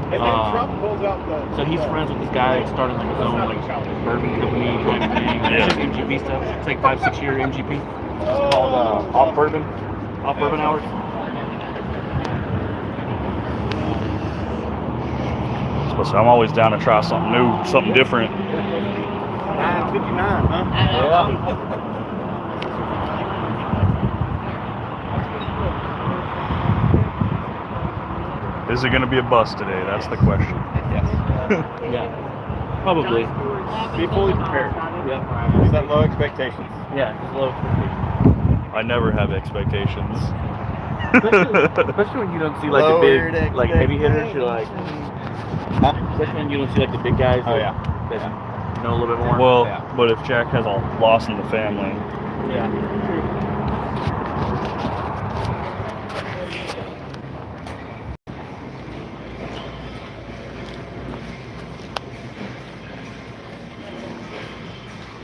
So he's friends with this guy starting like his own like bourbon company type thing. It's just MGP stuff. It's like 5-6 year MGP. It's called Off Bourbon Hours. So I'm always down to try something new, something different. 9:59, huh? Yeah. Is it going to be a bust today? That's the question. Yes. Yeah. Probably. Be fully prepared. Yeah. Set low expectations. Yeah, just low expectations. I never have expectations. Especially when you don't see like the big, like heavy hitters. You're like, especially when you don't see like the big guys. Oh yeah. That know a little bit more. Well, but if Jack has a loss in the family. Yeah.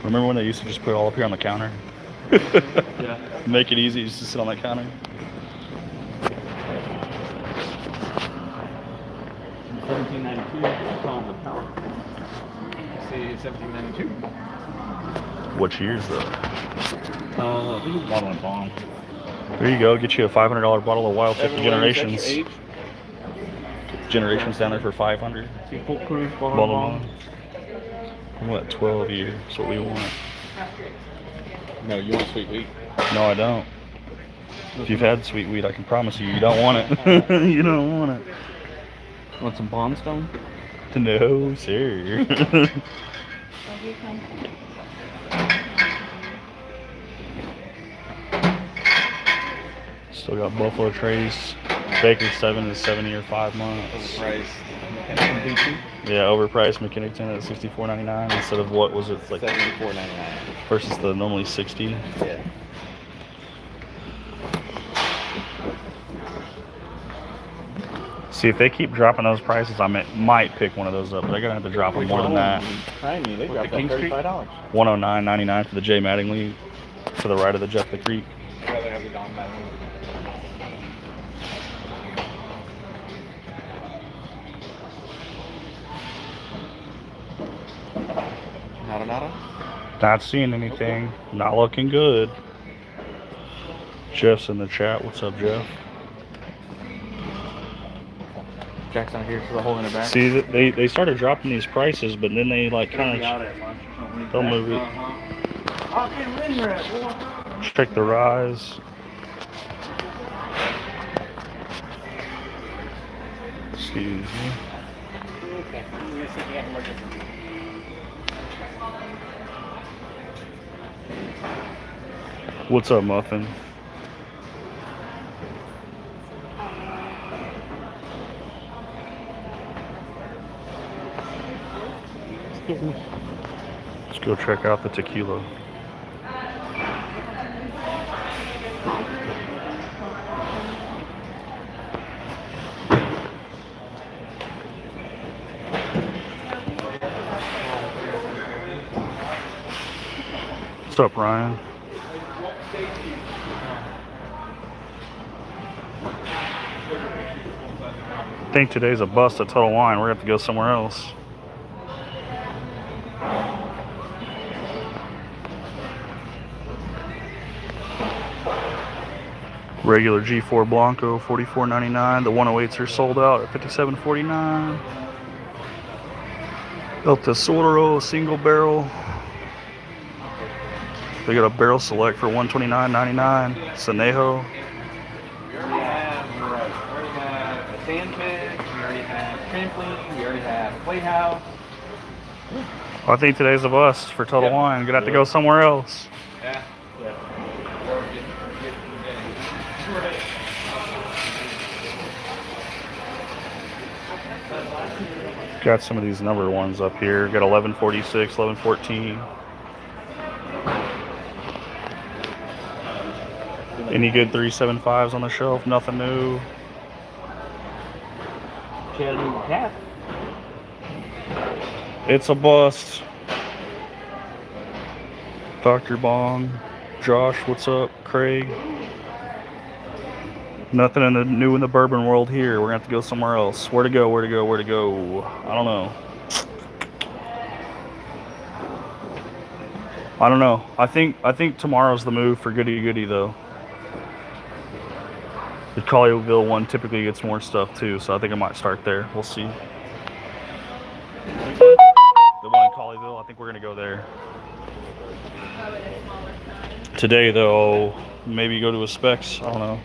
Remember when they used to just put it all up here on the counter? Yeah. Make it easy just to sit on that counter. 1792. On the power. See, 1792. Which years though? I think it's bottle and bond. There you go. Get you a $500 bottle of Wild 50 Generations. Age. Generations down there for $500. See, full cruise, Bottle of bond. What? 12 years. That's what we want. No, you want sweet wheat. No, I don't. If you've had sweet wheat, I can promise you, you don't want it. You don't want it. Want some Bondstone? No, sir. Still got Buffalo Trace. Baker 7 is 7 year 5 months. Overpriced. Yeah, overpriced McKinnington at $64.99 instead of what was it like $74.99 versus the normally $60. Yeah. See, if they keep dropping those prices, I might pick one of those up, but they're gonna have to drop them more than that. They dropped that $35. $109.99 for the J Mattingly to the right of the Jeff the Creek. I'd rather have the Don Mattingly. Nada. Not seeing anything. Not looking good. Jeff's in the chat. What's up, Jeff? Jack's not here, so they're holding it back. See, they started dropping these prices, but then they like kind of they'll move it. Check the rise. Excuse me. What's up, Muffin? Let's go check out the tequila. What's up, Ryan? I think today's a bust at Total Wine. We're going to have to go somewhere else. Regular G4 Blanco, $44.99. The 108s are sold out at $57.49. El Tesoro, single barrel. They got a barrel select for $129.99. Sanejo. We already have a sand pit, we already have trampoline, we already have playhouse. I think today's a bust for Total Wine. Gonna have to go somewhere else. Yeah. Got some of these number ones up here. Got 1146, 1114. Any good 375s on the shelf? Nothing new. It's a bust. Dr. Bong. Josh, what's up? Craig. Nothing new in the bourbon world here. We're gonna have to go somewhere else. Where to go? Where to go? Where to go? I don't know. I don't know. I think tomorrow's the move for Goody Goody though. The Colleyville one typically gets more stuff too, so I think I might start there. We'll see. The one in Colleyville, I think we're gonna go there. Today though, maybe go to a Specs. I don't know.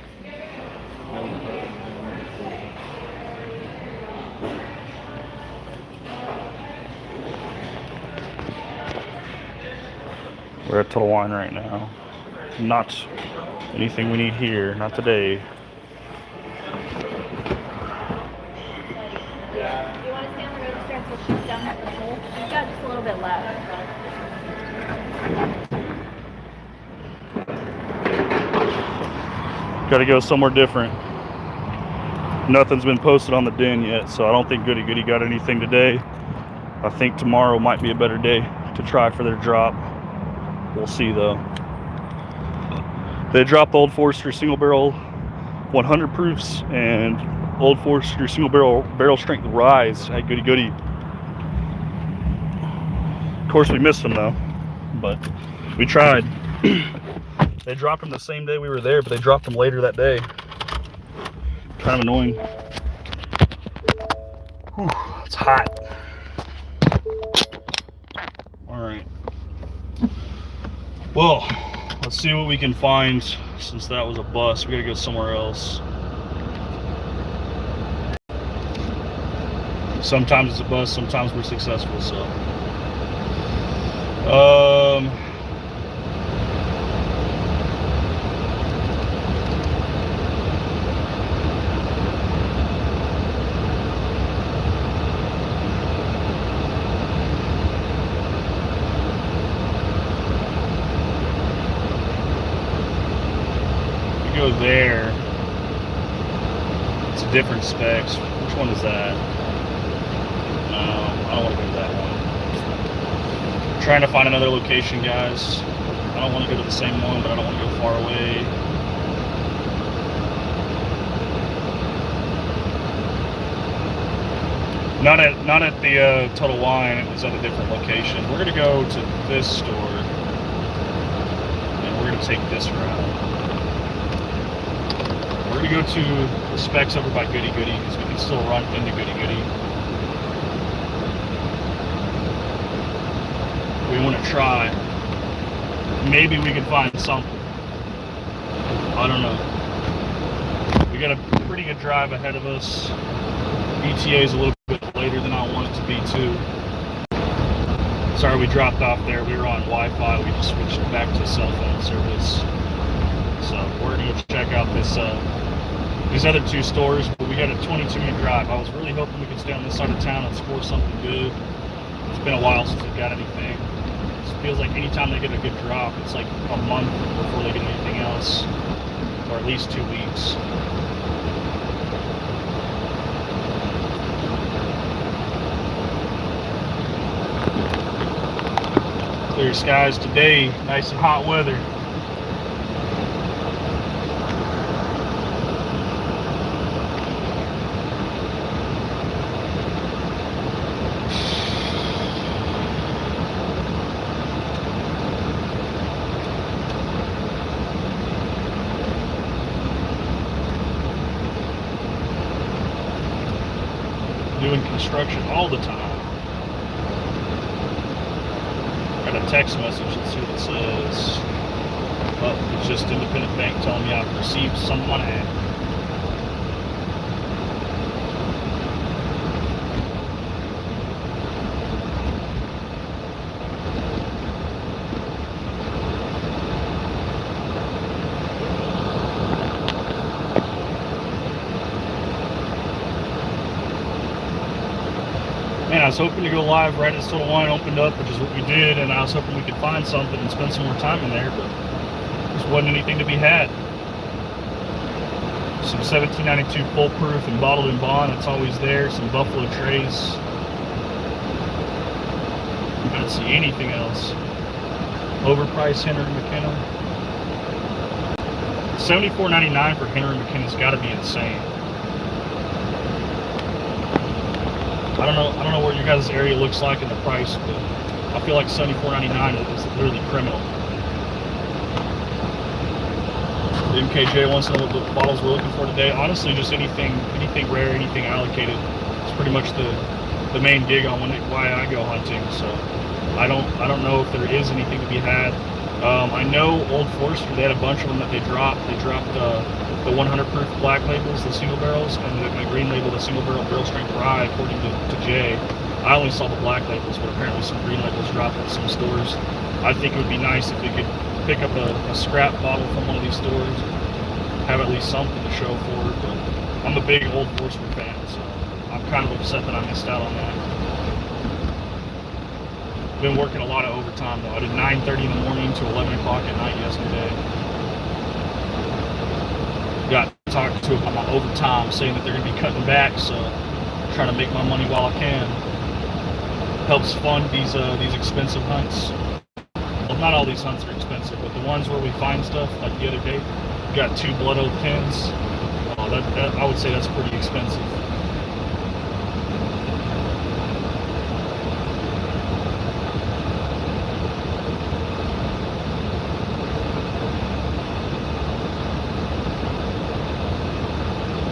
We're at Total Wine right now. Not anything we need here. Not today. Do you want to stay on the register until she's done with the pool? We've got just a little bit left. Gotta go somewhere different. Nothing's been posted on the den yet, so I don't think Goody Goody got anything today. I think tomorrow might be a better day to try for their drop. We'll see though. They dropped Old Forester single barrel 100 proofs and Old Forester single barrel strength rise at Goody Goody. Of course we missed them though, but we tried. They dropped them the same day we were there, but they dropped them later that day. Kind of annoying. Whew, it's hot. All right. Well, let's see what we can find since that was a bust. We gotta go somewhere else. Sometimes it's a bust, sometimes we're successful, so. Go there. It's a different specs. Which one is that? No, I don't want to go to that one. I'm trying to find another location, guys. I don't want to go to the same one, but I don't want to go far away. Not at the Total Wine. It was at a different location. We're gonna go to this store, and we're gonna take this route. We're gonna go to the Specs over by Goody Goody because we can still run into Goody Goody. We want to try. Maybe we can find something. I don't know. We got a pretty good drive ahead of us. ETA is a little bit later than I want it to be too. Sorry we dropped off there. We were on Wi-Fi. We just switched back to cell phone service. So we're gonna go check out these other two stores, but we got a 22-minute drive. I was really hoping we could stay on this side of town and score something good. It's been a while since we've got anything. It feels like anytime they get a good drop, it's like a month before they get anything else, or at least 2 weeks. Clear skies today, nice and hot weather. Doing construction all the time. Got a text message, let's see what it says. Oh, it's just Independent Bank telling me I've received some money. Man, I was hoping to go live right as Total Wine opened up, which is what we did, and I was hoping we could find something and spend some more time in there, but there wasn't anything to be had. Some 1792 full proof and bottled in bond, it's always there. Some Buffalo Trace. I don't see anything else. Overpriced Henry McKenna. $74.99 for Henry McKinnon's got to be insane. I don't know what your guys' area looks like in the price, but I feel like $74.99 is literally criminal. MKJ wants to know what the bottles we're looking for today. Honestly, just anything rare, anything allocated. It's pretty much the main gig on why I go hunting. So I don't know if there is anything to be had. I know Old Forester, they had a bunch of them that they dropped. They dropped the 100 proof black labels, the single barrels, and the green label, the single barrel strength rye, according to Jay. I only saw the black labels, but apparently some green labels dropped at some stores. I think it would be nice if we could pick up a scrap bottle from one of these stores, have at least something to show for it. But I'm a big Old Forester fan, so I'm kind of upset that I missed out on that. Been working a lot of overtime though. I did 9:30 in the morning to 11 o'clock at night yesterday. Got talked to about my overtime, saying that they're going to be cutting back, so I'm trying to make my money while I can. Helps fund these expensive hunts. Well, not all these hunts are expensive, but the ones where we find stuff, like the other day, we got 2 blood oak pins. That I would say that's pretty expensive.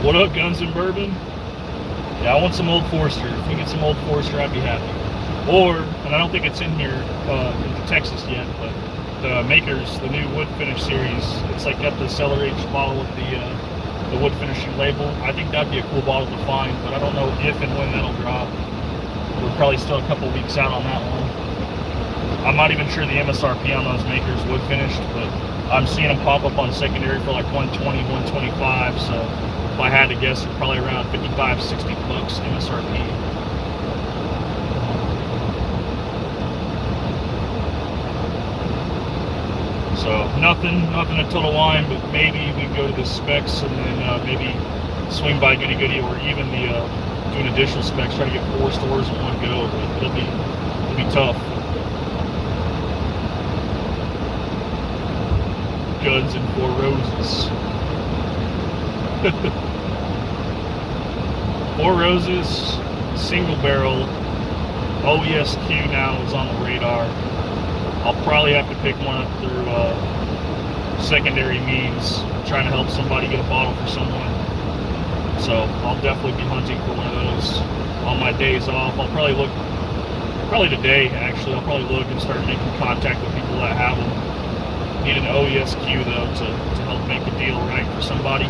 What up, Guns and Bourbon? Yeah, I want some Old Forester. If we get some Old Forester, I'd be happy. Or, and I don't think it's in here in Texas yet, but the Makers, the new wood finish series, it's like got the cellar aged bottle with the wood finishing label. I think that'd be a cool bottle to find, but I don't know if and when that'll drop. We're probably still a couple weeks out on that one. I'm not even sure the MSRP on those Makers wood finished, but I'm seeing them pop up on secondary for like 120, 125, so if I had to guess, they're probably around 55, 60 bucks MSRP. So nothing at Total Wine, but maybe we can go to the Specs and then maybe swing by Goody Goody, or even doing additional Specs, try to get 4 stores in one go. But it'll be tough. Guns and 4 Roses. 4 Roses, single barrel, OESQ now is on the radar. I'll probably have to pick one up through secondary means, trying to help somebody get a bottle for someone. So I'll definitely be hunting for one of those on my days off. I'll probably today actually, I'll probably look and start making contact with people that have them. Need an OESQ though to help make the deal right for somebody.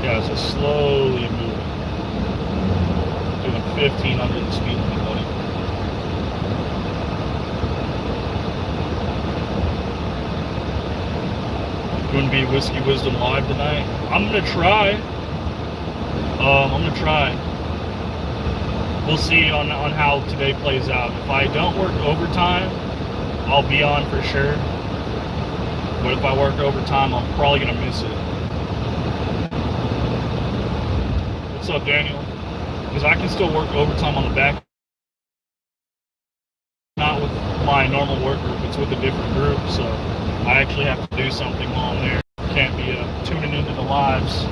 Guys are slowly moving, doing 15 under the speed limit, buddy. Going to be Whiskey Wisdom live tonight. I'm gonna try. We'll see on how today plays out. If I don't work overtime, I'll be on for sure. But if I work overtime, I'm probably gonna miss it. What's up, Daniel? Because I can still work overtime on the back. Not with my normal work group, it's with a different group, so I actually have to do something while I'm there. Can't be tuning into the lives.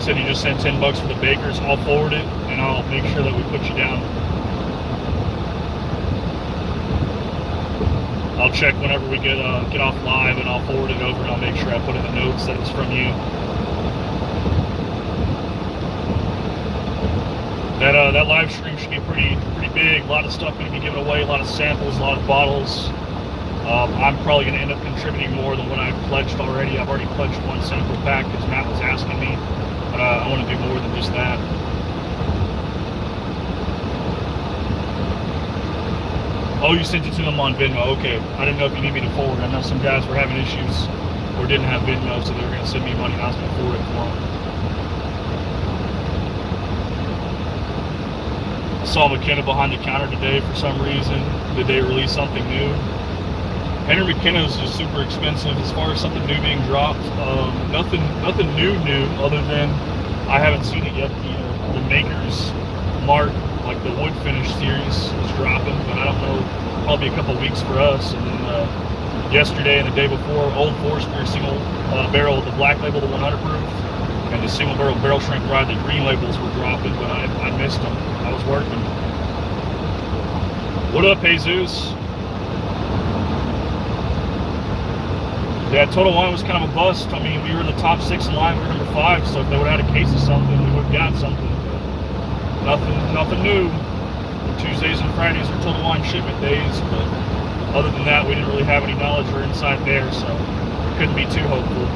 Said you just sent $10 for the bakers. I'll forward it, and I'll make sure that we put you down. I'll check whenever we get off live, and I'll forward it over, and I'll make sure I put in the notes that it's from you. That live stream should be pretty big. A lot of stuff going to be given away, a lot of samples, a lot of bottles. I'm probably going to end up contributing more than what I've pledged already. I've already pledged 1 sample pack because Matt was asking me, but I want to do more than just that. Oh, you sent it to them on Venmo. Okay. I didn't know if you need me to forward. I know some guys were having issues or didn't have Venmo, so they were going to send me money and I was going to forward it for them. Saw McKenna behind the counter today for some reason. Did they release something new? Henry McKenna's is super expensive as far as something new being dropped. Nothing new other than I haven't seen it yet. The Maker's Mark, like the wood finish series, is dropping, but I don't know. Probably a couple weeks for us. And then yesterday and the day before, Old Forester single barrel, the black label, the 100 proof, and the single barrel shrink rye, the green labels were dropping, but I missed them. I was working. What up, Jesus? Yeah, Total Wine was kind of a bust. I mean, we were in the top 6 in line, we were number 5, so if they would have had a case of something, we would have got something. But nothing new. Tuesdays and Fridays are Total Wine shipment days, but other than that, we didn't really have any knowledge or insight there, so we couldn't be too hopeful.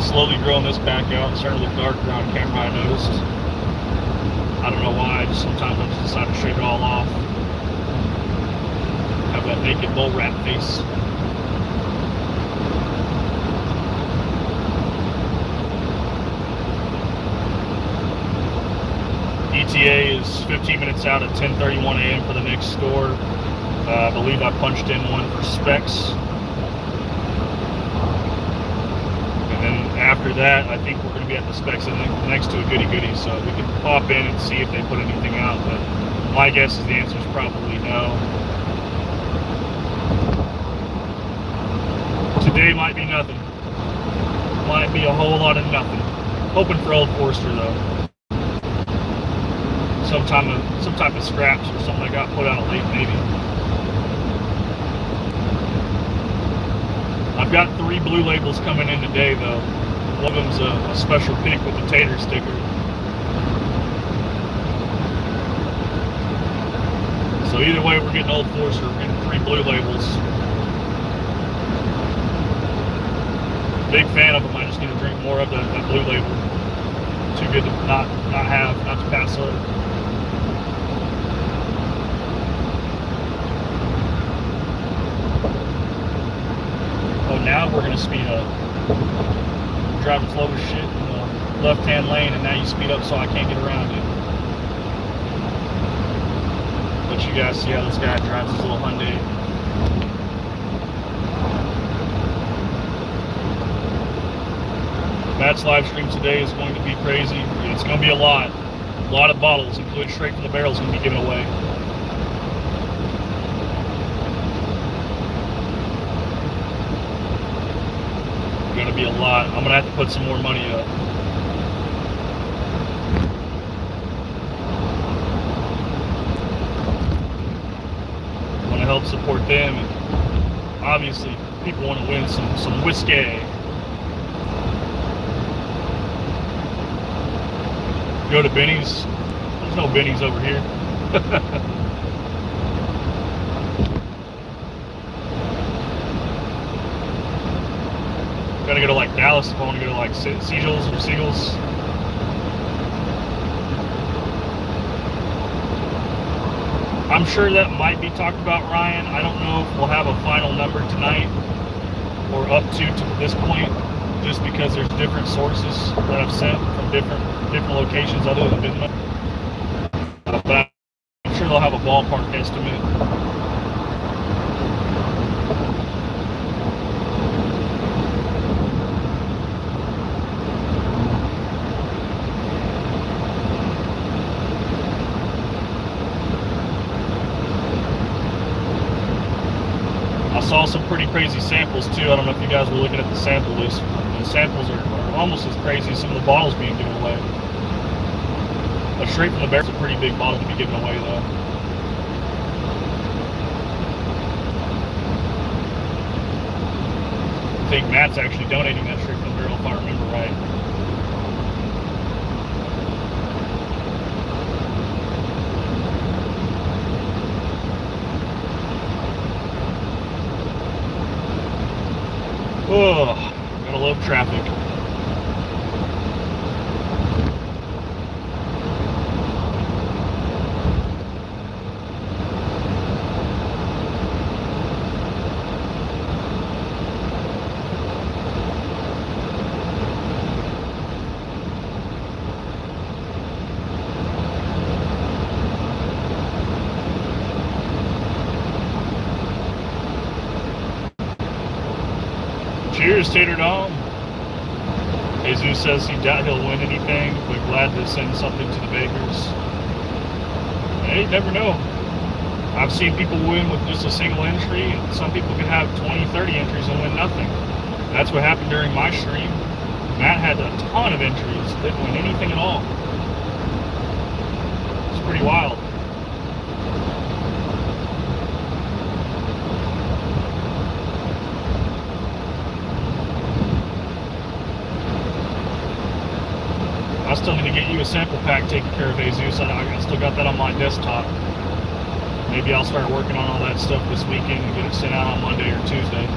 Slowly growing this back out. It's starting to look dark around camera, I noticed. I don't know why. Sometimes I just decide to shave it all off. Have that naked bull rat face. ETA is 15 minutes out at 10:31 a.m. for the next store. I believe I punched in one for specs. And then after that, I think we're going to be at the specs next to a Goody Goody, so we can pop in and see if they put anything out. But my guess is the answer is probably no. Today might be nothing. Might be a whole lot of nothing. Hoping for Old Forester though. Some type of scraps or something that got put out late, maybe. I've got 3 blue labels coming in today, though. One of them's a special pick with the tater sticker. So either way, we're getting Old Forester. We're getting 3 blue labels. Big fan of them. I just need to drink more of that blue label. Too good to not to pass up. Now we're going to speed up. I'm driving slow as shit in the left-hand lane, and now you speed up so I can't get around it. Let you guys see how this guy drives his little Hyundai. Matt's live stream today is going to be crazy. It's going to be a lot of bottles, including straight from the barrels, going to be given away. Going to be a lot. I'm going to have to put some more money up. I want to help support them, and obviously people want to win some whiskey. Go to Benny's. There's no Benny's over here. Gotta go to like Dallas if I want to go to like Seagulls or Seagulls. I'm sure that might be talked about, Ryan. I don't know if we'll have a final number tonight or up to this point, just because there's different sources that I've sent from different locations other than Venmo. But I'm sure they'll have a ballpark estimate. I saw some pretty crazy samples too. I don't know if you guys were looking at the sample list. The samples are almost as crazy as some of the bottles being given away. A straight from the barrel is a pretty big bottle to be given away though. I think Matt's actually donating that straight from the barrel if I remember right. Oh, gotta love traffic. Cheers, Tater Dom. Jesus says he doubt he'll win anything, but glad to send something to the bakers. Hey, you never know. I've seen people win with just a single entry. Some people can have 20, 30 entries and win nothing. That's what happened during my stream. Matt had a ton of entries, didn't win anything at all. It's pretty wild. I still need to get you a sample pack taken care of, Jesus. I still got that on my desktop. Maybe I'll start working on all that stuff this weekend and get it sent out on Monday or Tuesday.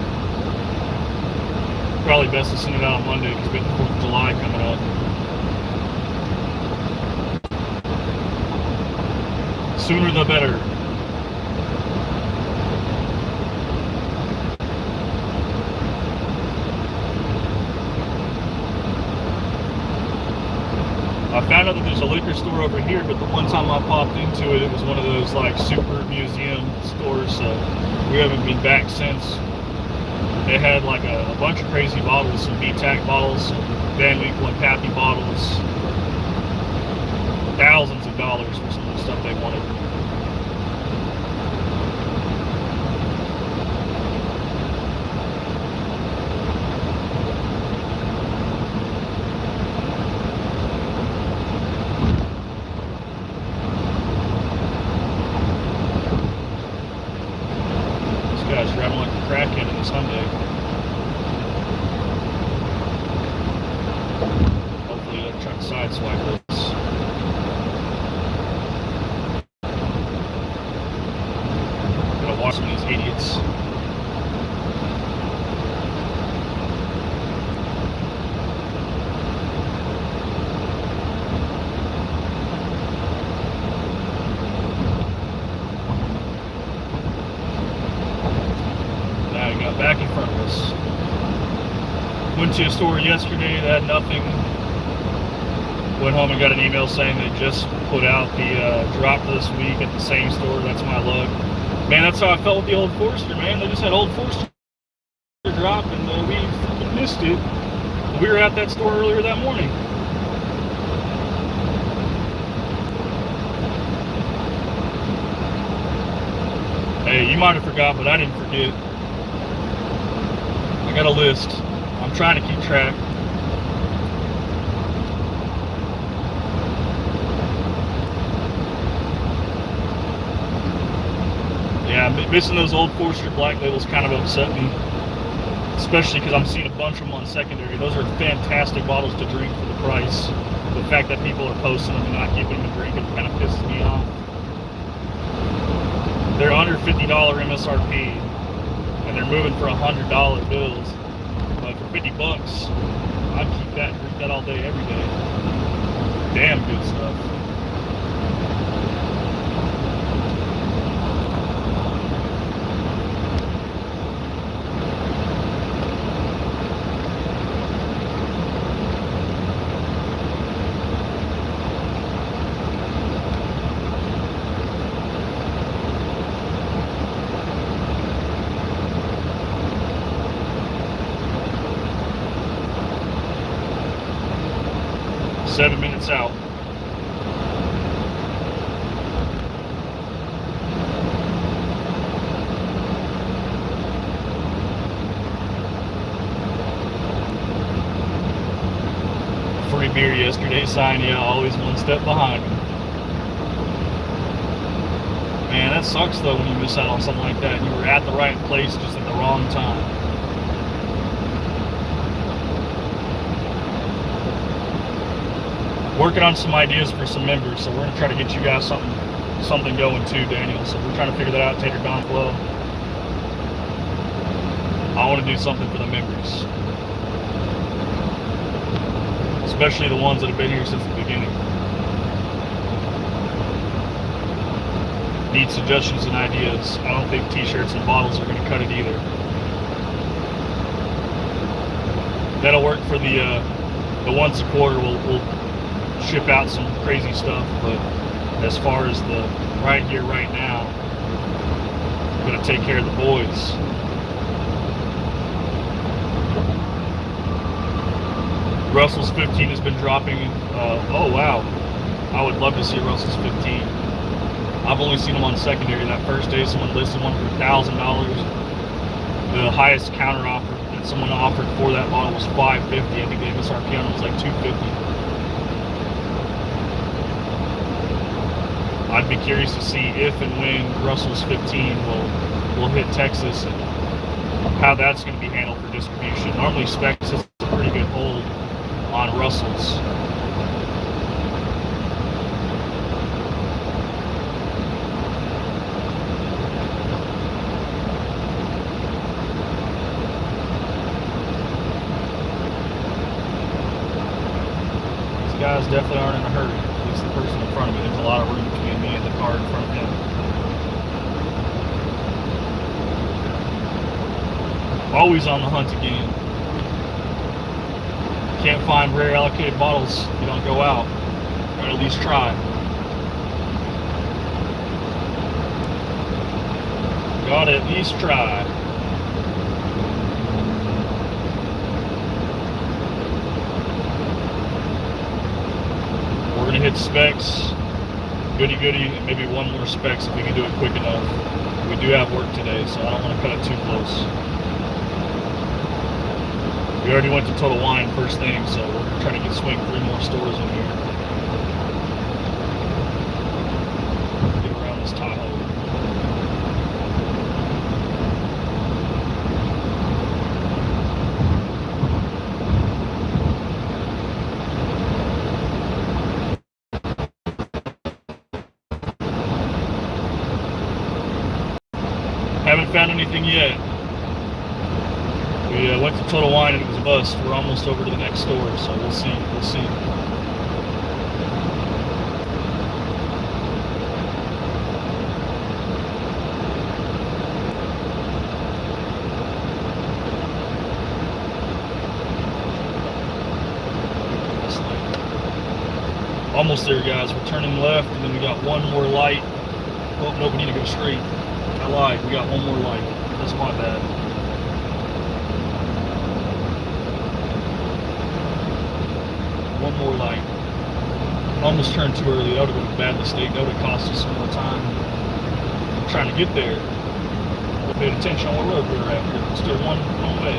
Probably best to send it out on Monday because we have the 4th of July coming up. Sooner the better. I found out that there's a liquor store over here, but the one time I popped into it, it was one of those like super museum stores, so we haven't been back since. They had like a bunch of crazy bottles, some B-Tac bottles, some Van Winkle and Pappy bottles, thousands of dollars for some of the stuff they wanted. Driving like a crackhead in this Hyundai. Hopefully they'll try to sideswipe this. Gotta watch some of these idiots. Back in front of us. Went to a store yesterday that had nothing. Went home and got an email saying they just put out the drop for this week at the same store. That's my luck. Man, that's how I felt with the Old Forester, man. They just had Old Forester drop and we freaking missed it. We were at that store earlier that morning. Hey, you might have forgot, but I didn't forget. I got a list. I'm trying to keep track. Yeah, missing those Old Forester Black Labels kind of upset me. Especially because I'm seeing a bunch of them on secondary. Those are fantastic bottles to drink for the price. The fact that people are posting them and not giving them a drink, it kind of pisses me off. They're under $50 MSRP. And they're moving for $100 bills, but for $50, I'd keep that and drink that all day, every day. Damn good stuff. Seven minutes out. Free beer yesterday sign, yeah, always one step behind. Man, that sucks though when you miss out on something like that. You were at the right place just at the wrong time. Working on some ideas for some members, so we're gonna try to get you guys something going too, Daniel. So we're trying to figure that out, Tater Don Flow. I want to do something for the members, especially the ones that have been here since the beginning. Need suggestions and ideas. I don't think t-shirts and bottles are going to cut it either. That'll work for the once a quarter. We'll ship out some crazy stuff, but as far as the right here, right now, I'm gonna take care of the boys. Russell's 15 has been dropping. Oh wow, I would love to see Russell's 15. I've only seen them on secondary. That first day, someone listed one for $1,000. The highest counter offer that someone offered for that model was $550. I think the MSRP on it was like $250. I'd be curious to see if and when Russell's 15 will hit Texas and how that's going to be handled for distribution. Normally Specs has a pretty good hold on Russell's. These guys definitely aren't in a hurry. At least the person in front of me. There's a lot of room between me and the car in front of him. Always on the hunt again. Can't find rare allocated bottles if you don't go out, or at least try. Gotta at least try. We're gonna hit Specs, Goody Goody, and maybe one more Specs if we can do it quick enough. We do have work today, so I don't want to cut it too close. We already went to Total Wine first thing, so we're trying to swing 3 more stores in here. Get around this Tahoe. Haven't found anything yet. We went to Total Wine and it was a bust. We're almost over to the next store, so we'll see. We'll see. Almost there, guys. We're turning left, and then we got one more light. Oh, no, we need to go straight. I lied. We got one more light. That's my bad. One more light. Almost turned too early. That would have been a bad mistake. That would have cost us some more time. I'm trying to get there. We paid attention on what road we were at. We're still one way.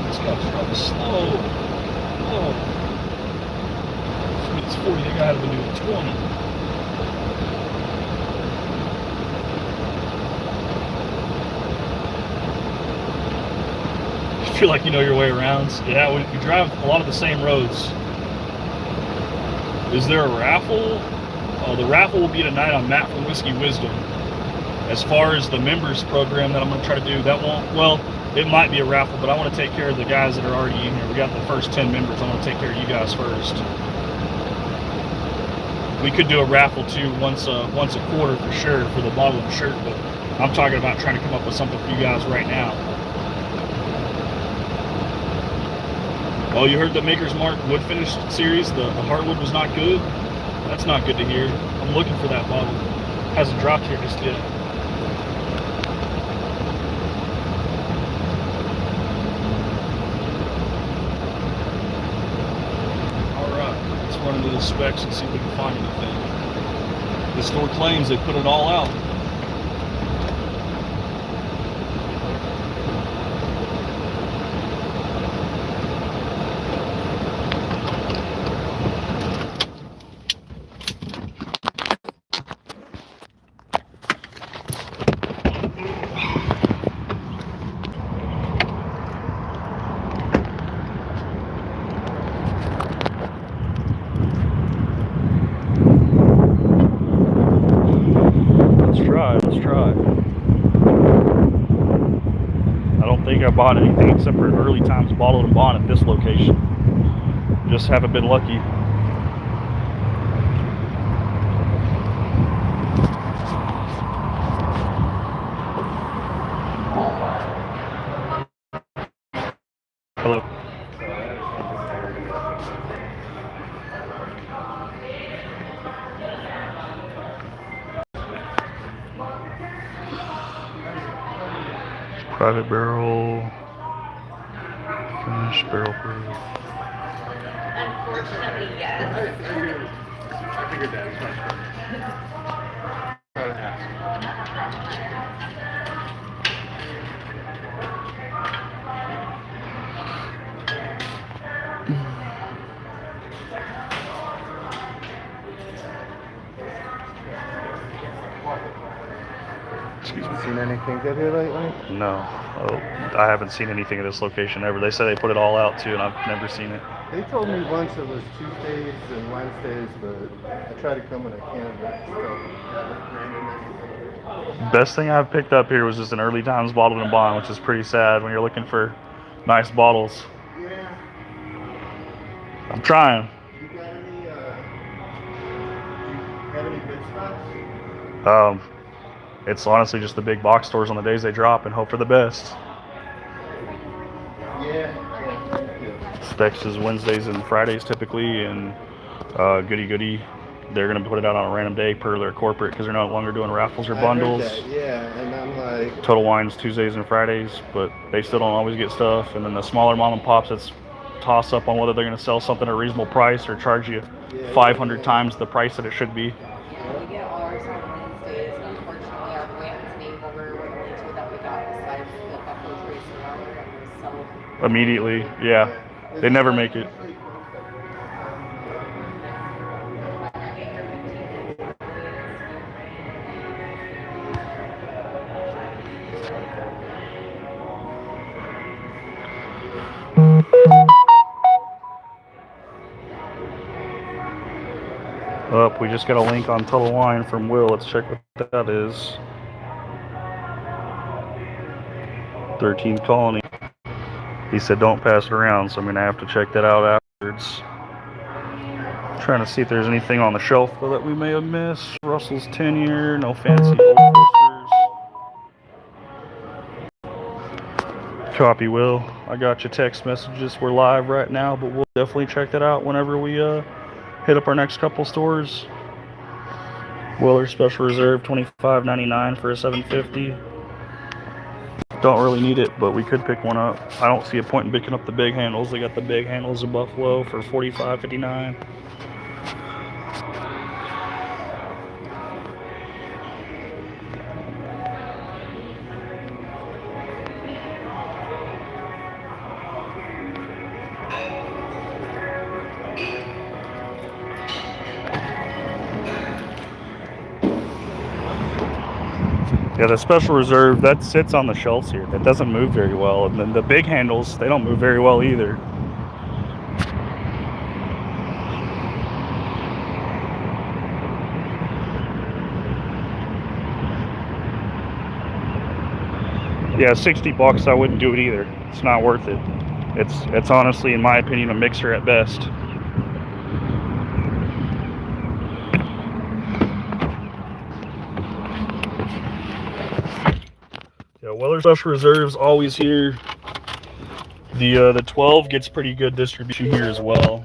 This guy's driving slow. Oh. It's 40. That guy had to be doing 20. Feel like you know your way around. Yeah, we drive a lot of the same roads. Is there a raffle? The raffle will be tonight on Matt from Whiskey Wisdom. As far as the members program that I'm going to try to do, that won't, well, it might be a raffle, but I want to take care of the guys that are already in here. We got the first 10 members. I want to take care of you guys first. We could do a raffle too once a quarter for sure for the bottle and shirt, but I'm talking about trying to come up with something for you guys right now. Oh, you heard the Maker's Mark wood finish series? The hardwood was not good? That's not good to hear. I'm looking for that bottle. Hasn't dropped here just yet. Alright, let's run into the Specs and see if we can find anything. The store claims they put it all out. Let's try. I don't think I bought anything except for early times bottled and bond at this location. Just haven't been lucky. Hello. Private barrel. Finished barrel proof. Unfortunately, yes. I figured that. It's not Excuse me. Seen anything good here lately? No. Oh, I haven't seen anything at this location ever. They said they put it all out too, and I've never seen it. They told me once it was Tuesdays and Wednesdays, but I tried to come and I can't, but still haven't ran into anything. Best thing I've picked up here was just an early times bottled and bond, which is pretty sad when you're looking for nice bottles. Yeah. I'm trying. You got any good spots? It's honestly just the big box stores on the days they drop and hope for the best. Yeah. Specs is Wednesdays and Fridays typically, and Goody Goody, they're going to put it out on a random day per their corporate because they're no longer doing raffles or bundles. I heard that, yeah, and I'm like... Total Wine's Tuesdays and Fridays, but they still don't always get stuff. And then the smaller mom and pops, it's toss up on whether they're going to sell something at a reasonable price or charge you 500 times the price that it should be. We get ours on Wednesdays, and unfortunately our Blanton's name over were the only two that we got besides the Buffalo Trace and Robert, and we sell them. Immediately, yeah. They never make it. We just got a link on Total Wine from Will. Let's check what that is. 13th Colony. He said don't pass it around, so I'm going to have to check that out afterwards. Trying to see if there's anything on the shelf though that we may have missed. Russell's 10-year, no fancy old posters. Copy, Will. I got your text messages. We're live right now, but we'll definitely check that out whenever we hit up our next couple stores. Willer Special Reserve, $25.99 for a 750. Don't really need it, but we could pick one up. I don't see a point in picking up the big handles. They got the big handles of Buffalo for $45.59. Yeah, the Special Reserve, that sits on the shelves here. That doesn't move very well. And then the big handles, they don't move very well either. Yeah, 60 bucks, I wouldn't do it either. It's not worth it. It's honestly, in my opinion, a mixer at best. Weller Special Reserve's always here. The 12 gets pretty good distribution here as well.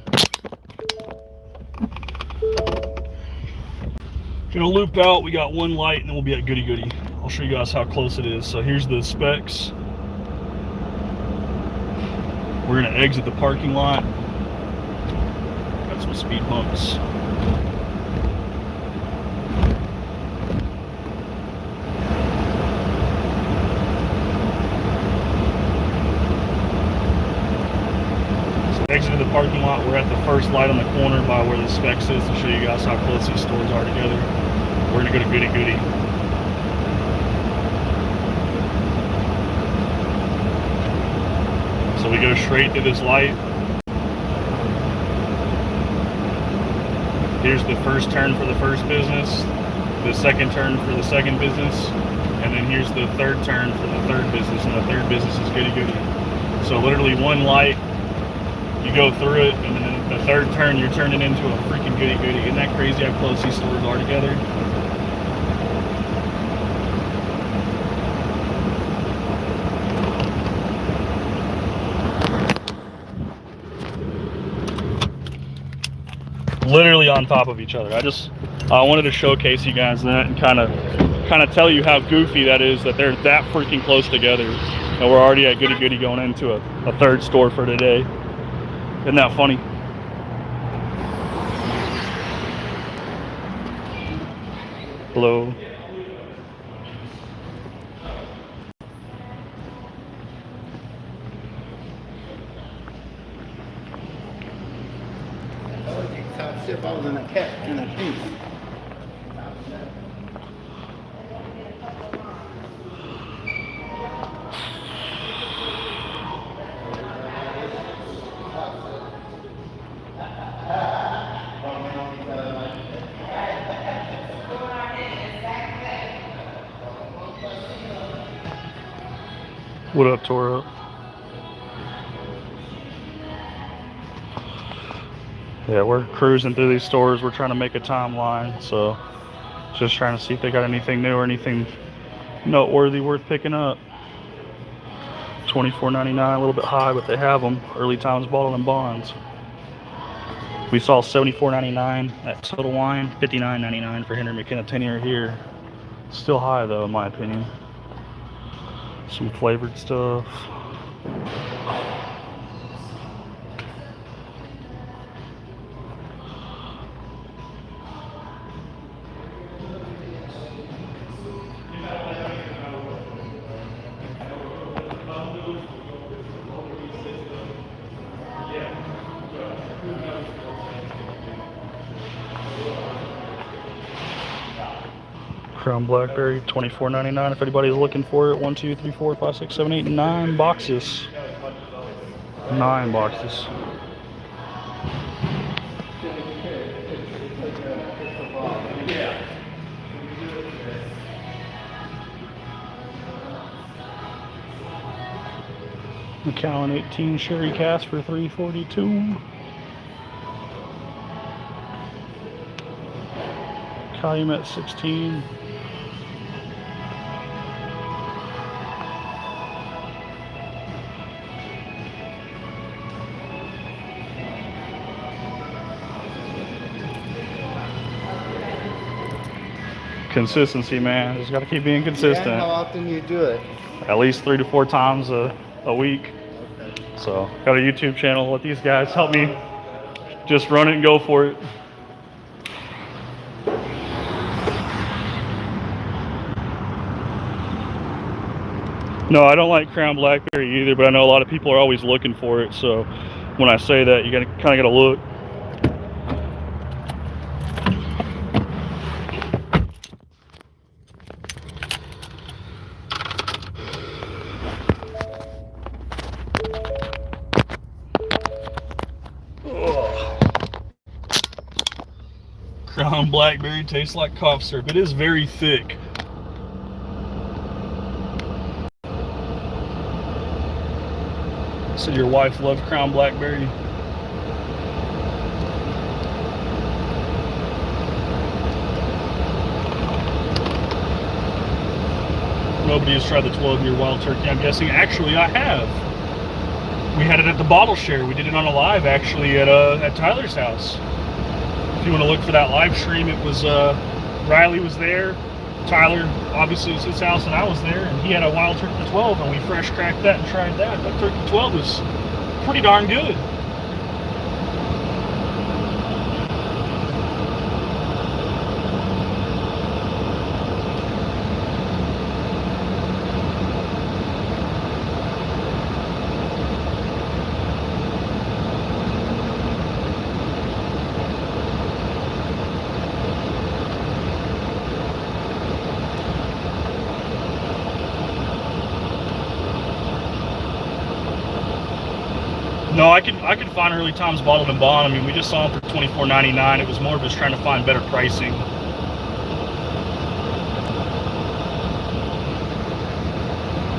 Gonna loop out. We got one light, and then we'll be at Goody Goody. I'll show you guys how close it is. So here's the specs. We're gonna exit the parking lot. Got some speed bumps. Exited the parking lot. We're at the first light on the corner by where the specs is to show you guys how close these stores are together. We're gonna go to Goody Goody. So we go straight through this light. Here's the first turn for the first business, the second turn for the second business, and then here's the third turn for the third business, and the third business is Goody Goody. So literally one light, you go through it, and then the third turn, you're turning into a freaking Goody Goody. Isn't that crazy how close these stores are together? Literally on top of each other. I wanted to showcase you guys that and kind of kind of tell you how goofy that is, that they're that freaking close together. And we're already at Goody Goody going into a third store for today. Isn't that funny? Hello. If I was in a cat in a sheep. What up, Toro? Yeah, we're cruising through these stores. We're trying to make a timeline, so just trying to see if they got anything new or anything noteworthy worth picking up. $24.99, a little bit high, but they have them. Early times bottled in bonds. We saw $74.99 at Total Wine, $59.99 for Henry McKenna 10-year here. Still high though, in my opinion. Some flavored stuff. Crown Blackberry, $24.99 if anybody's looking for it. 1, 2, 3, 4, 5, 6, 7, 8, 9 boxes. 9 boxes. Macallan 18 Sherry Cask for $3.42. Calumet 16. Consistency, man. Just got to keep being consistent. Yeah, how often you do it? At least 3 to 4 times a week. Okay. So, got a YouTube channel. Let these guys help me just run it and go for it. No, I don't like Crown Blackberry either, but I know a lot of people are always looking for it. So, when I say that, you kind of got to look. Crown Blackberry tastes like cough syrup. It is very thick. So your wife loved Crown Blackberry? Nobody has tried the 12-year wild turkey, I'm guessing. Actually, I have. We had it at the bottle share. We did it on a live, actually, at Tyler's house. If you want to look for that live stream, it was Riley was there, Tyler obviously was his house, and I was there, and he had a wild turkey 12, and we fresh cracked that and tried that. That turkey 12 was pretty darn good. No, I could find early times bottled in bond. I mean, we just saw them for $24.99. It was more of just trying to find better pricing.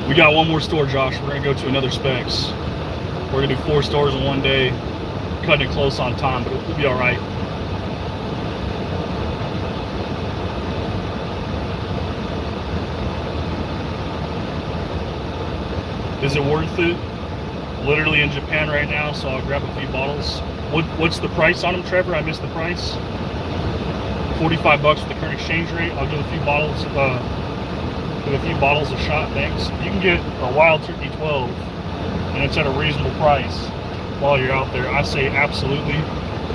We got one more store, Josh. We're gonna go to another Specs. We're gonna do 4 stores in one day, cutting it close on time, but it'll be all right. Is it worth it? Literally in Japan right now, so I'll grab a few bottles. What's the price on them, Trevor? I missed the price. $45 for the current exchange rate. I'll do a few bottles with a few bottles of shot things. You can get a Wild Turkey 12 and it's at a reasonable price while you're out there. I say absolutely.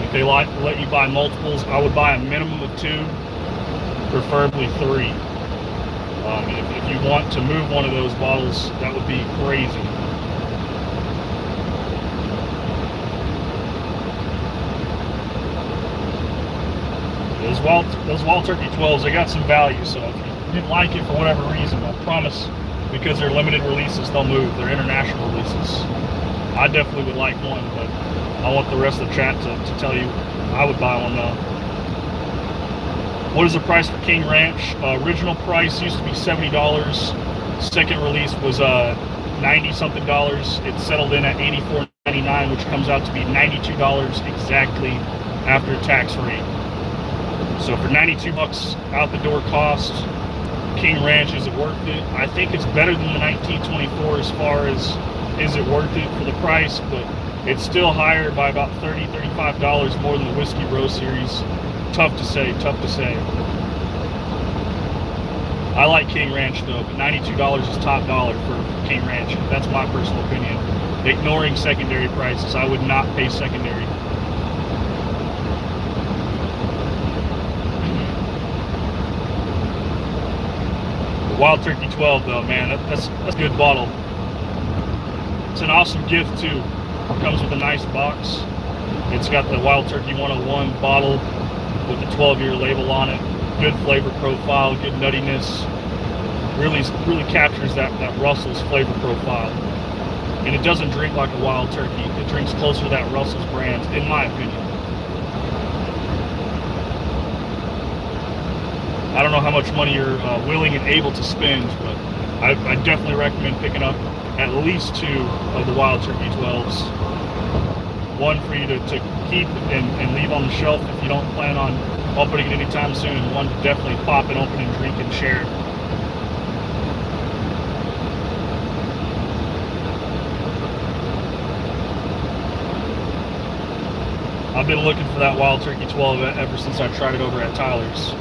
If they let you buy multiples, I would buy a minimum of 2, preferably 3. If you want to move one of those bottles, that would be crazy. Those Wild Turkey 12s, they got some value, so if you didn't like it for whatever reason, I promise, because they're limited releases, they'll move. They're international releases. I definitely would like one, but I want the rest of the chat to tell you I would buy one though. What is the price for King Ranch? Original price used to be $70. Second release was $90 something. It settled in at $84.99, which comes out to be $92 exactly after tax rate. So for $92 out the door cost, King Ranch, is it worth it? I think it's better than the 1924 as far as is it worth it for the price, but it's still higher by about $30, $35 more than the Whiskey Row series. Tough to say, tough to say. I like King Ranch though, but $92 is top dollar for King Ranch. That's my personal opinion. Ignoring secondary prices, I would not pay secondary. The Wild Turkey 12 though, man, that's a good bottle. It's an awesome gift too. It comes with a nice box. It's got the Wild Turkey 101 bottle with the 12-year label on it. Good flavor profile, good nuttiness. Really captures that Russell's flavor profile. And it doesn't drink like a Wild Turkey. It drinks closer to that Russell's brand, in my opinion. I don't know how much money you're willing and able to spend, but I definitely recommend picking up at least 2 of the Wild Turkey 12s. One for you to keep and leave on the shelf if you don't plan on opening it anytime soon, and one to definitely pop it open and drink and share. I've been looking for that Wild Turkey 12 ever since I tried it over at Tyler's.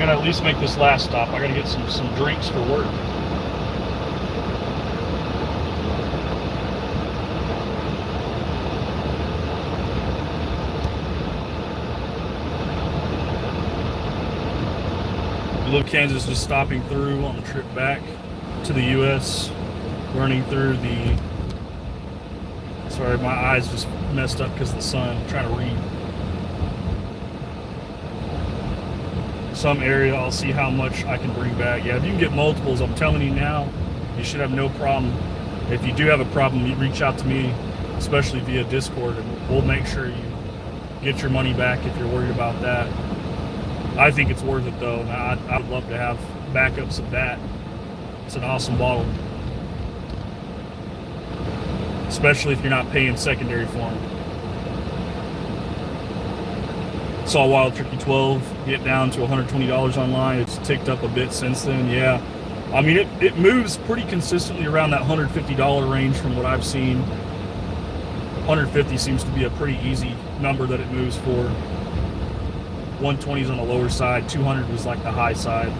At least make this last stop. I gotta get some drinks for work. Little Kansas just stopping through on the trip back to the US, running through the, sorry, my eyes just messed up because of the sun. I'm trying to read. Some area, I'll see how much I can bring back. Yeah, if you can get multiples, I'm telling you now, you should have no problem. If you do have a problem, you reach out to me, especially via Discord, and we'll make sure you get your money back if you're worried about that. I think it's worth it though, and I would love to have backups of that. It's an awesome bottle, especially if you're not paying secondary for them. Saw Wild Turkey 12 get down to $120 online. It's ticked up a bit since then. Yeah, I mean it moves pretty consistently around that $150 range from what I've seen. 150 seems to be a pretty easy number that it moves for. 120 is on the lower side. 200 was like the high side.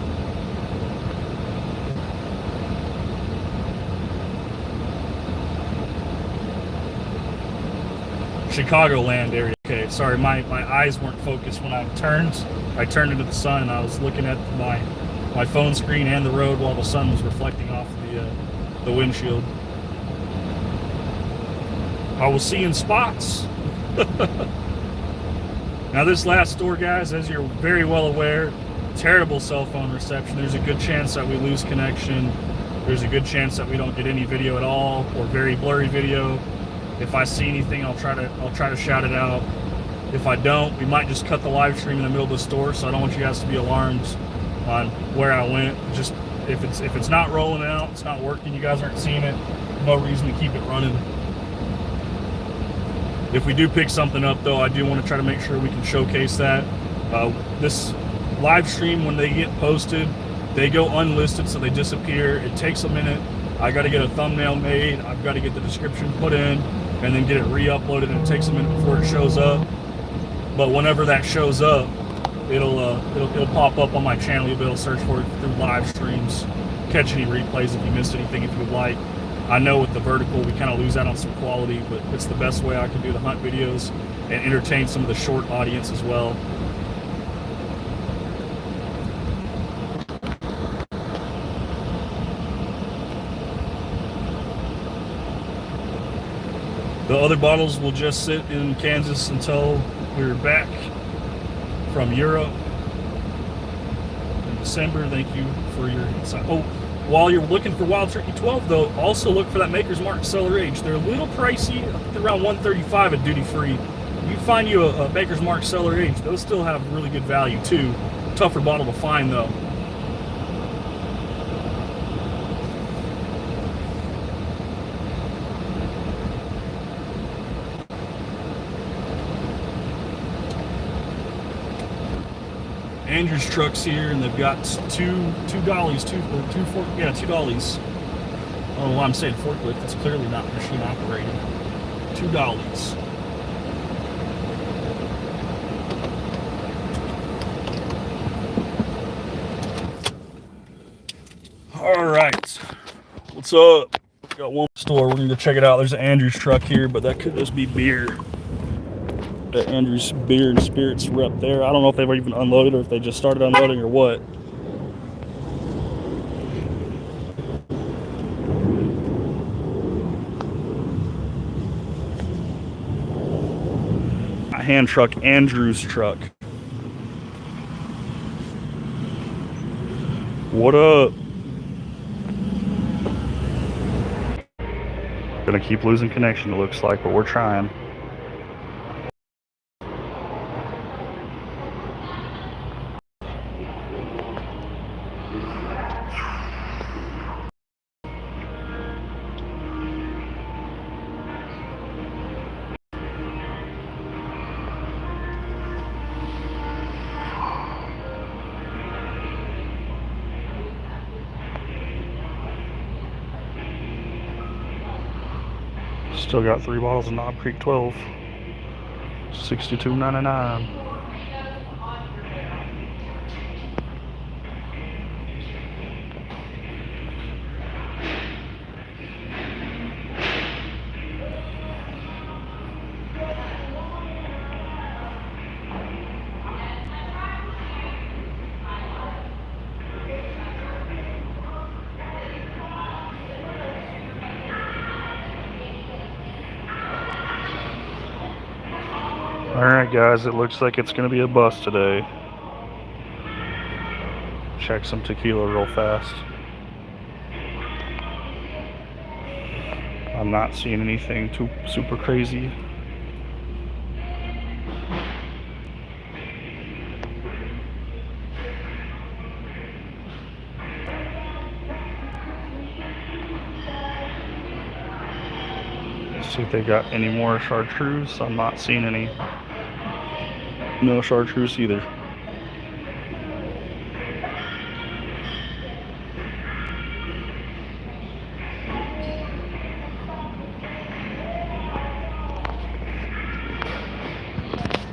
Chicagoland area. Okay, sorry, my eyes weren't focused when I turned. I turned into the sun and I was looking at my phone screen and the road while the sun was reflecting off the windshield. I was seeing spots. Now this last store, guys, as you're very well aware, terrible cell phone reception. There's a good chance that we lose connection. There's a good chance that we don't get any video at all, or very blurry video. If I see anything, I'll try to shout it out. If I don't, we might just cut the live stream in the middle of the store, so I don't want you guys to be alarmed on where I went. Just if it's not rolling out, it's not working, you guys aren't seeing it, no reason to keep it running. If we do pick something up though, I do want to try to make sure we can showcase that. This live stream, when they get posted, they go unlisted, so they disappear. It takes a minute. I got to get a thumbnail made. I've got to get the description put in, and then get it re-uploaded. And it takes a minute before it shows up. But whenever that shows up, it'll pop up on my channel. You'll be able to search for it through live streams. Catch any replays if you missed anything, if you would like. I know with the vertical we kind of lose out on some quality, but it's the best way I can do the hunt videos and entertain some of the short audience as well. The other bottles will just sit in Kansas until we're back from Europe in December. Thank you for your insight. Oh, while you're looking for Wild Turkey 12, though, also look for that Maker's Mark Cellar Age. They're a little pricey, around $135 at duty free. You find you a Maker's Mark Cellar Age, those still have really good value too. Tougher bottle to find though. Andrew's truck's here, and they've got two dollies, two dollies. I don't know why I'm saying forklift. It's clearly not machine operated. $2. All right, what's up? Got one store. We're gonna check it out. There's an Andrew's truck here, but that could just be beer. That Andrew's Beer and Spirits rep there. I don't know if they've even unloaded or if they just started unloading or what. A hand truck, Andrew's truck. What up? Gonna keep losing connection, it looks like, but we're trying. Still got 3 bottles of Knob Creek 12. $62.99. Alright guys, it looks like it's going to be a bust today. Check some tequila real fast. I'm not seeing anything too super crazy. Let's see if they got any more chartreuse. I'm not seeing any. No chartreuse either.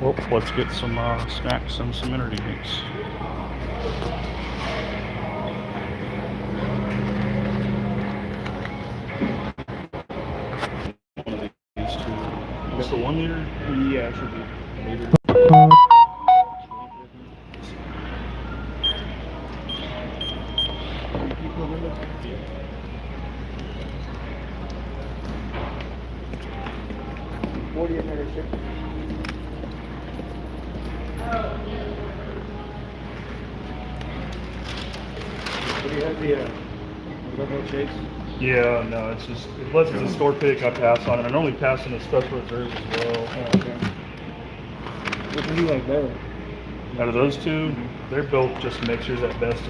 Well, let's get some snacks and some energy drinks. One of these two. What's the 1 liter? Yeah, it should be liter. Do you have the Venmo Chase? Yeah, no, it's just, unless it's a store pick, I pass on it. I normally pass in a special reserve as well. Oh, okay. Which one do you like better? Out of those two, they're both just mixers at best.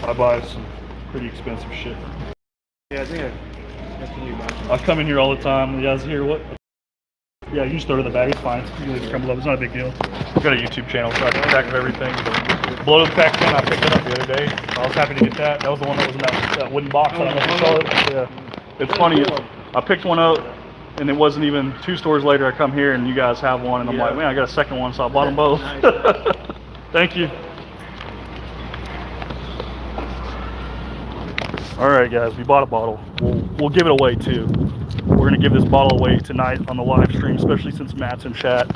I buy some pretty expensive shit. Yeah, I think I can you buy some. I come in here all the time. You guys hear what? Yeah, you just throw it in the bag. It's fine. You can leave it crumble up. It's not a big deal. I've got a YouTube channel, so I keep track of everything. Blow pack 10, I picked it up the other day. I was happy to get that. That was the one that was in that wooden box. I don't know if you saw it. Yeah. It's funny. I picked one up, and it wasn't even 2 stores later. I come here, and you guys have one, and I'm like, man, I got a second one, so I bought them both. Thank you. All right, guys, we bought a bottle. We'll give it away too. We're gonna give this bottle away tonight on the live stream, especially since Matt's in chat.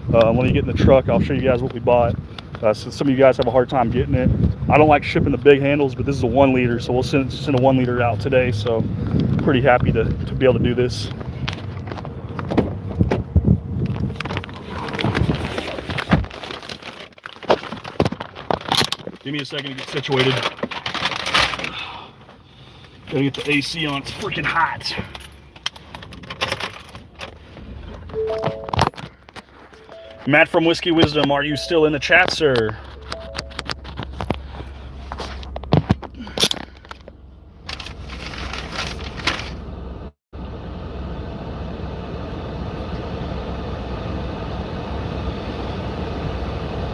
When you get in the truck, I'll show you guys what we bought. Since some of you guys have a hard time getting it, I don't like shipping the big handles, but this is a 1 liter, so we'll send a 1 liter out today. So pretty happy to be able to do this. Give me a second to get situated. Gotta get the AC on. It's freaking hot. Matt from Whiskey Wisdom, are you still in the chat, sir?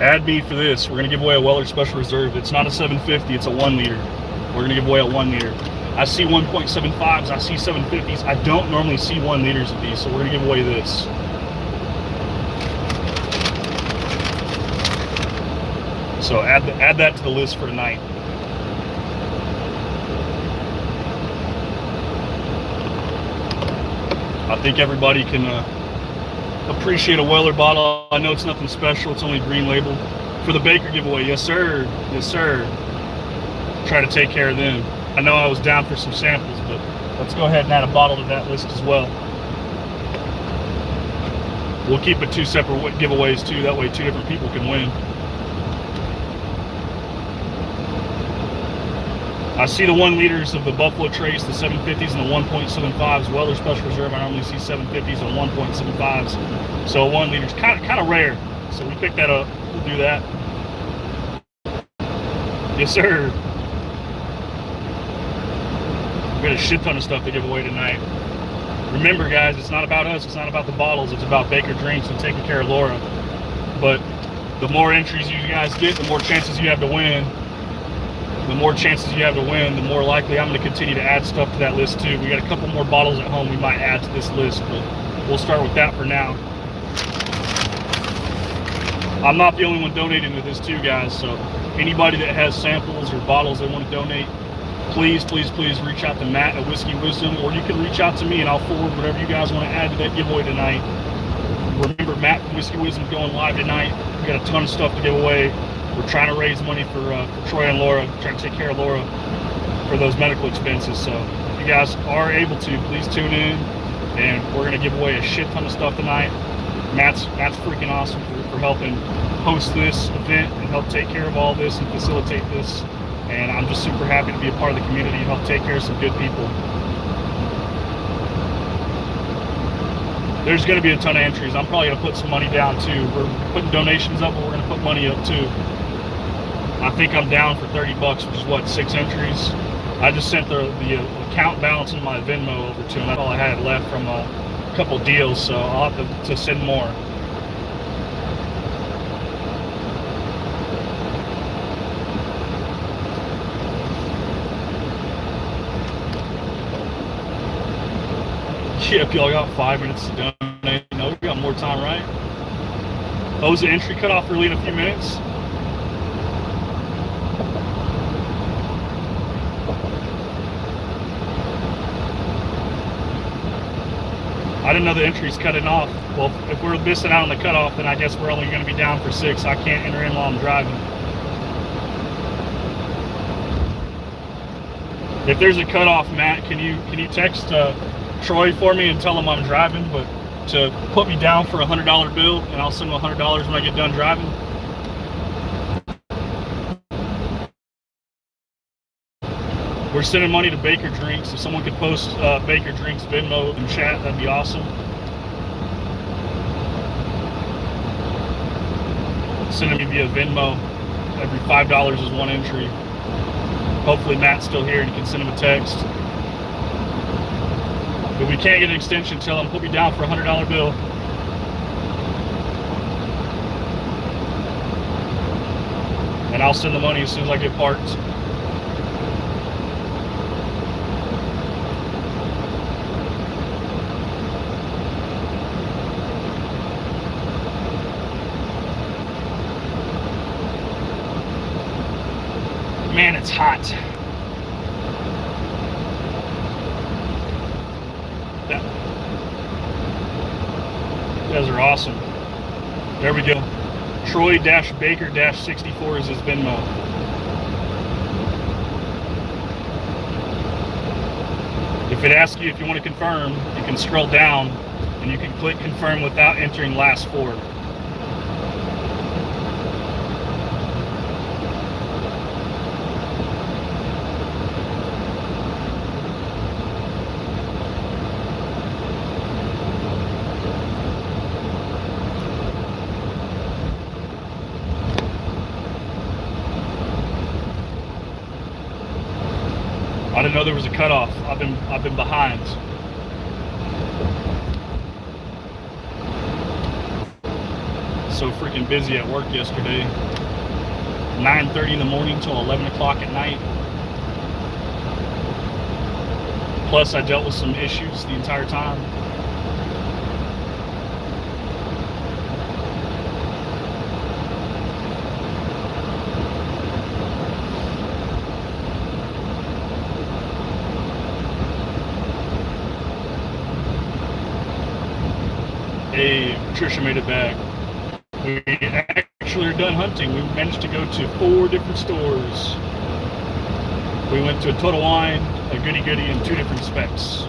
Add me for this. We're gonna give away a Weller Special Reserve. It's not a 750, it's a 1 liter. We're gonna give away a 1 liter. I see 1.75s, I see 750s. I don't normally see 1 liters of these, so we're gonna give away this. So add that to the list for tonight. I think everybody can appreciate a Weller bottle. I know it's nothing special, it's only green label. For the Baker giveaway, yes sir, yes sir. Try to take care of them. I know I was down for some samples, but let's go ahead and add a bottle to that list as well. We'll keep it 2 separate giveaways too, that way 2 different people can win. I see the 1 liters of the Buffalo Trace, the 750s and the 1.75s. Weller Special Reserve, I normally see 750s and 1.75s. So 1 liter's kind of rare. So we picked that up. We'll do that. Yes, sir. We got a shit ton of stuff to give away tonight. Remember, guys, it's not about us. It's not about the bottles. It's about Baker Drinks and taking care of Laura. But the more entries you guys get, the more chances you have to win. The more chances you have to win, the more likely I'm going to continue to add stuff to that list too. We got a couple more bottles at home we might add to this list, but we'll start with that for now. I'm not the only one donating to this too, guys, so anybody that has samples or bottles they want to donate, please, please, please reach out to Matt at Whiskey Wisdom, or you can reach out to me and I'll forward whatever you guys want to add to that giveaway tonight. Remember, Matt from Whiskey Wisdom is going live tonight. We got a ton of stuff to give away. We're trying to raise money for Troy and Laura, trying to take care of Laura for those medical expenses. So if you guys are able to, please tune in, and we're going to give away a shit ton of stuff tonight. Matt's freaking awesome for helping host this event and help take care of all this and facilitate this. And I'm just super happy to be a part of the community and help take care of some good people. There's going to be a ton of entries. I'm probably going to put some money down too. We're putting donations up, but we're going to put money up too. I think I'm down for 30 bucks, which is what, 6 entries. I just sent the account balance in my Venmo over to him. That's all I had left from a couple deals, so I'll have to send more. Yep, y'all got 5 minutes to donate. No, we got more time, right? Oh, is the entry cut off early in a few minutes? I didn't know the entry's cutting off. Well, if we're missing out on the cutoff, then I guess we're only going to be down for 6. I can't enter in while I'm driving. If there's a cutoff, Matt, can you text Troy for me and tell him I'm driving, but to put me down for a $100 bill, and I'll send him $100 when I get done driving. We're sending money to Baker Drinks. If someone could post Baker Drinks Venmo in chat, that'd be awesome. Sending me via Venmo. Every $5 is 1 entry. Hopefully Matt's still here and you can send him a text. But we can't get an extension, tell him put me down for a $100 bill. and I'll send the money as soon as I get parked. Man, it's hot. Yeah. You guys are awesome. There we go. Troy-Baker-64 is his Venmo. If it asks you if you want to confirm, you can scroll down and you can click confirm without entering last four. I didn't know there was a cutoff. I've been behind. So freaking busy at work yesterday. 9:30 in the morning till 11 o'clock at night. Plus I dealt with some issues the entire time. Hey, Patricia made it back. We actually are done hunting. We managed to go to 4 different stores. We went to a Total Wine, a Goody Goody, and 2 different specs.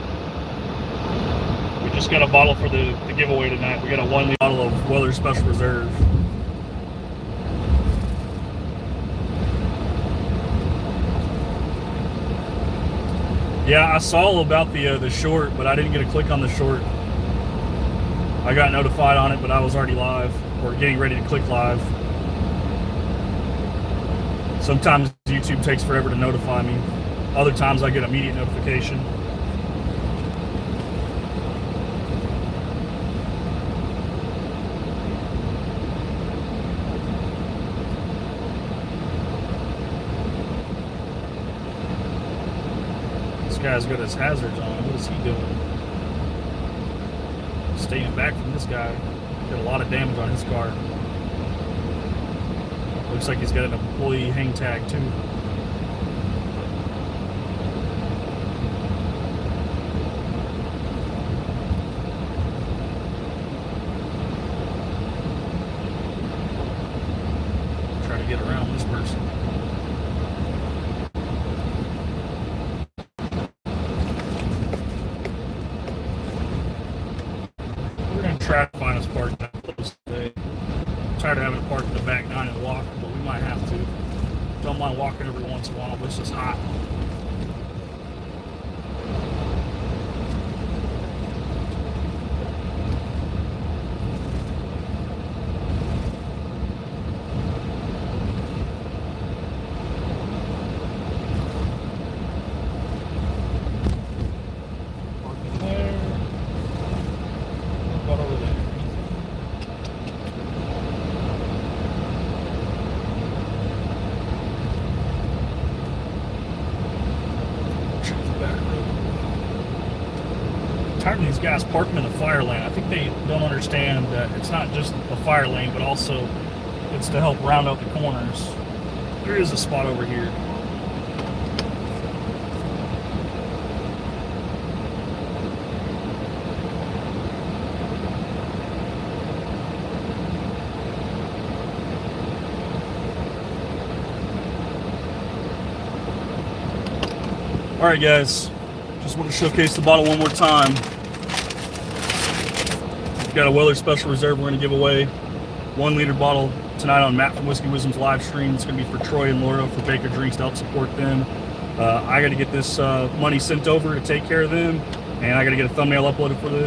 We just got a bottle for the giveaway tonight. We got a 1-liter bottle of Weller Special Reserve. Yeah, I saw about the short, but I didn't get a click on the short. I got notified on it, but I was already live, or getting ready to click live. Sometimes YouTube takes forever to notify me. Other times I get immediate notification. This guy's got his hazards on. What is he doing? Staying back from this guy. Got a lot of damage on his car. Looks like he's got an employee hang tag too. Try to get around this person. Try to find us parked that close today. I'm tired of having to park in the back 9 and walk, but we might have to. Don't mind walking every once in a while, but it's just hot. Tired of these guys parking in the fire lane. I think they don't understand that it's not just the fire lane, but also it's to help round out the corners. There is a spot over here. All right, guys. Just want to showcase the bottle one more time. We've got a Weller Special Reserve we're going to give away. 1-liter bottle tonight on Matt from Whiskey Wisdom's live stream. It's going to be for Troy and Laura for Baker Drinks to help support them. I got to get this money sent over to take care of them, and I got to get a thumbnail uploaded for this.